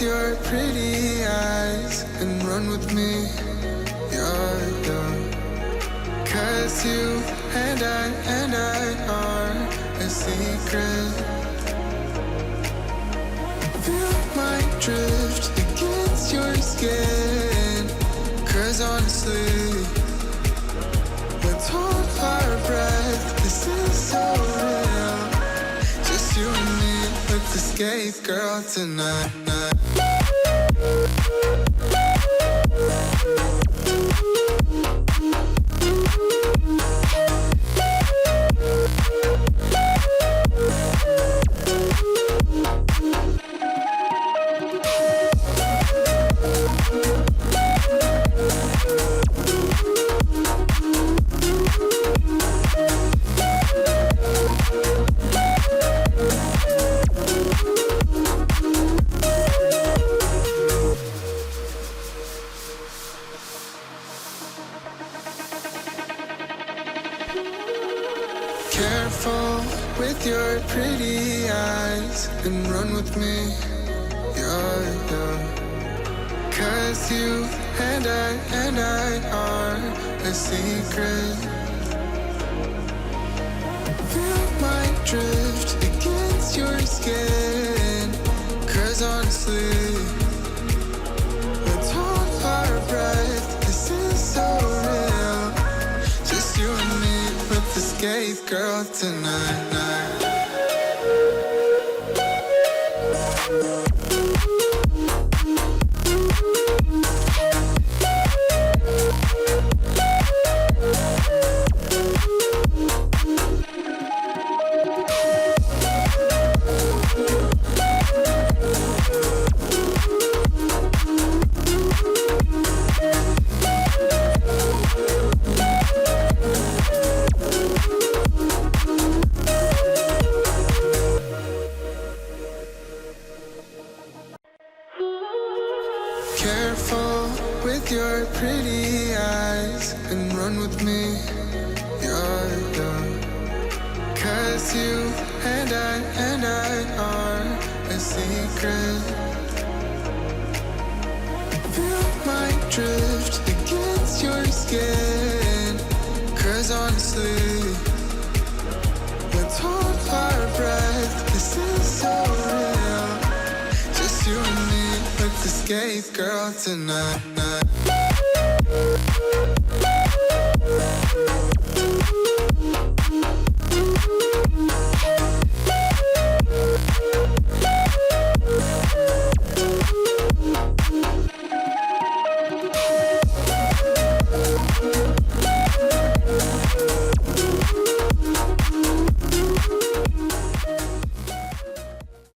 your pretty eyes and run with me, yeah, yeah. 'Cause you and I are a secret. Feel my drift against your skin. 'Cause honestly, let's hold our breath. This is so real. Just you and me, let's escape, girl, tonight. Careful with your pretty eyes and run with me, yeah, yeah. 'Cause you and I are a secret. Feel my drift against your skin. 'Cause honestly, let's hold our breath. This is so real. Just you and me, let's escape, girl, tonight. Careful with your pretty eyes and run with me, yeah, yeah. 'Cause you and I are a secret. Feel my drift against your skin. 'Cause honestly, let's hold our breath. This is so real. Just you and me, let's escape, girl, tonight.